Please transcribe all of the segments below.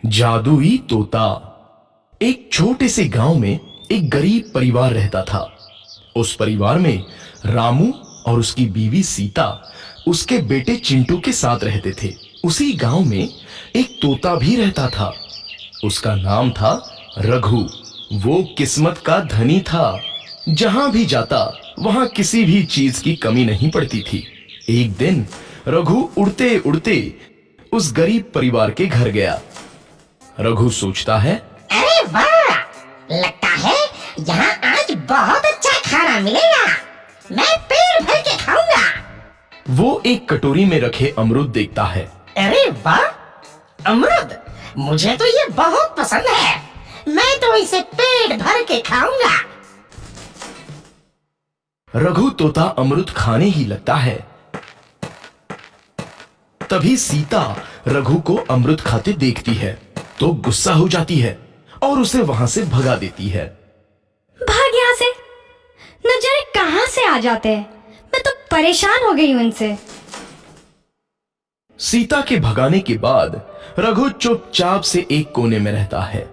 जादुई तोता। एक छोटे से गांव में एक गरीब परिवार रहता था। उस परिवार में रामू और उसकी बीवी सीता उसके बेटे चिंटू के साथ रहते थे। उसी गांव में एक तोता भी रहता था। उसका नाम था रघु। वो किस्मत का धनी था। जहां भी जाता वहां किसी भी चीज की कमी नहीं पड़ती थी। एक दिन रघु उड़ते उड़ते उस गरीब परिवार के घर गया। रघु सोचता है, अरे वाह, लगता है यहाँ आज बहुत अच्छा खाना मिलेगा। मैं पेट भर के खाऊंगा। वो एक कटोरी में रखे अमरूद देखता है। अरे वाह, अमरूद, मुझे तो ये बहुत पसंद है। मैं तो इसे पेट भर के खाऊंगा। रघु तोता अमरूद खाने ही लगता है। तभी सीता रघु को अमरूद खाते देखती है तो गुस्सा हो जाती है और उसे वहां से भगा देती है। भाग यहाँ से, न जाने कहां से आ जाते हैं। मैं तो परेशान हो गई हूं इनसे। सीता के भगाने के बाद रघु चुपचाप से एक कोने में रहता है।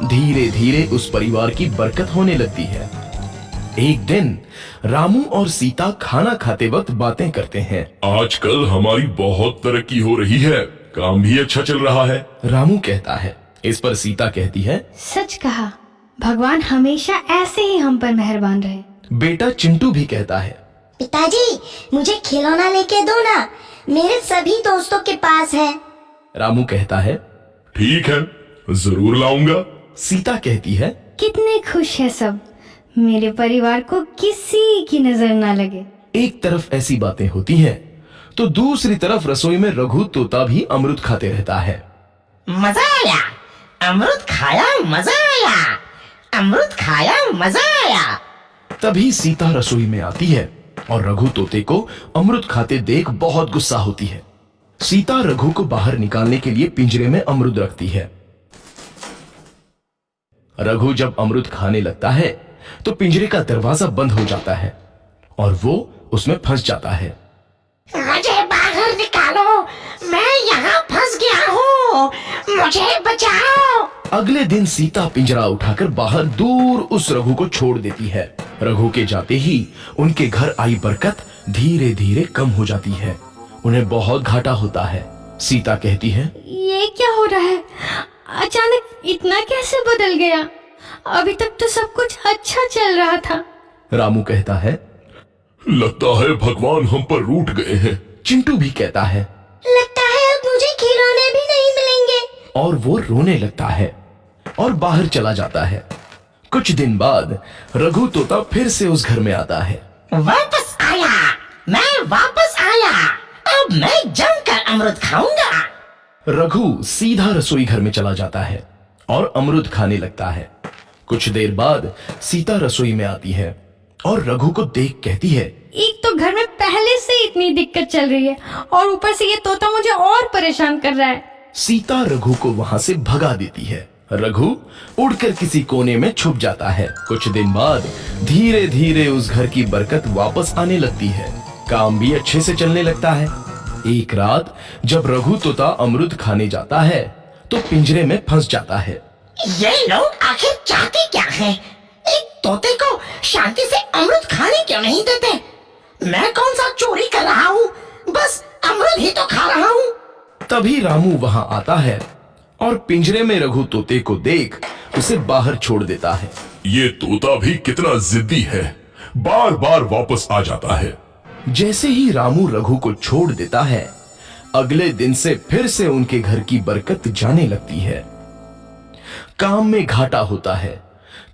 धीरे धीरे उस परिवार की बरकत होने लगती है। एक दिन रामू और सीता खाना खाते वक्त बातें करते हैं। आजकल हमारी बहुत तरक्की हो रही है, काम भी अच्छा चल रहा है। रामू कहता है। इस पर सीता कहती है, सच कहा, भगवान हमेशा ऐसे ही हम पर मेहरबान रहे। बेटा चिंटू भी कहता है, पिताजी, मुझे खिलौना लेके दो ना, मेरे सभी दोस्तों के पास है। रामू कहता है, ठीक है, जरूर लाऊंगा। सीता कहती है, कितने खुश है सब, मेरे परिवार को किसी की नजर ना लगे। एक तरफ ऐसी बातें होती हैं तो दूसरी तरफ रसोई में रघु तोता भी अमरूद खाते रहता है। मजा आया, अमरूद खाया, मजा आया, अमरूद खाया, मजा आया। तभी सीता रसोई में आती है और रघु तोते को अमरूद खाते देख बहुत गुस्सा होती है। सीता रघु को बाहर निकालने के लिए पिंजरे में अमरूद रखती है। रघु जब अमरूद खाने लगता है तो पिंजरे का दरवाजा बंद हो जाता है और वो उसमें फंस जाता है। मुझे बाहर निकालो, मैं यहाँ फंस गया हूँ, मुझे बचाओ। अगले दिन सीता पिंजरा उठाकर बाहर दूर उस रघु को छोड़ देती है। रघु के जाते ही उनके घर आई बरकत धीरे धीरे कम हो जाती है। उन्हें बहुत घाटा होता है। सीता कहती है, ये क्या हो रहा है, अचानक इतना कैसे बदल गया? अभी तक तो सब कुछ अच्छा चल रहा था। रामू कहता है, लगता है भगवान हम पर रूठ गए हैं। चिंटू भी कहता है, लगता है अब मुझे खिलौने भी नहीं मिलेंगे। और वो रोने लगता है और बाहर चला जाता है। कुछ दिन बाद रघु तोता फिर से उस घर में आता है। वापस आया, मैं वापस आया, अब मैं जमकर अमरूद खाऊंगा। रघु सीधा रसोई घर में चला जाता है और अमरूद खाने लगता है। कुछ देर बाद सीता रसोई में आती है और रघु को देख कहती है, एक तो घर में पहले से इतनी दिक्कत चल रही है और ऊपर से ये तोता मुझे और परेशान कर रहा है। सीता रघु को वहां से भगा देती है। रघु उड़कर किसी कोने में छुप जाता है। कुछ दिन बाद धीरे धीरे उस घर की बरकत वापस आने लगती है। काम भी अच्छे से चलने लगता है। एक रात जब रघु तोता अमरूद खाने जाता है तो पिंजरे में फंस जाता है। ये लोग आखिर चाहते क्या हैं? एक तोते को शांति से अमरूद खाने क्यों नहीं देते? मैं कौन सा चोरी कर रहा हूँ? बस अमरूद ही तो खा रहा हूँ। तभी रामू वहां आता है और पिंजरे में रघु तोते को देख उसे बाहर छोड़ देता है। ये तोता भी कितना जिद्दी है, बार बार वापस आ जाता है। जैसे ही रामू रघु को छोड़ देता है, अगले दिन से फिर से उनके घर की बरकत जाने लगती है। काम में घाटा होता है।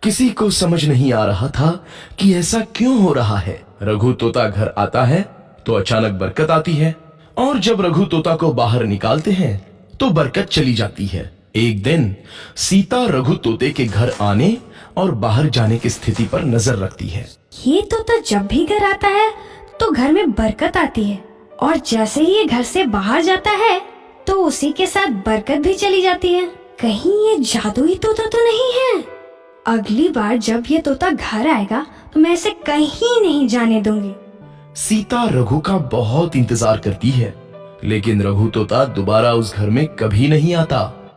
किसी को समझ नहीं आ रहा था कि ऐसा क्यों हो रहा है। रघु तोता घर आता है तो अचानक बरकत आती है और जब रघु तोता को बाहर निकालते हैं तो बरकत चली जाती है। एक दिन सीता रघु तोते के घर आने और बाहर जाने की स्थिति पर नजर रखती है। ये तोता जब भी घर आता है तो घर में बरकत आती है और जैसे ही ये घर से बाहर जाता है तो उसी के साथ बरकत भी चली जाती है। कहीं ये जादुई तोता तो नहीं है? अगली बार जब ये तोता घर आएगा तो मैं इसे कहीं नहीं जाने दूंगी। सीता रघु का बहुत इंतजार करती है लेकिन रघु तोता दोबारा उस घर में कभी नहीं आता।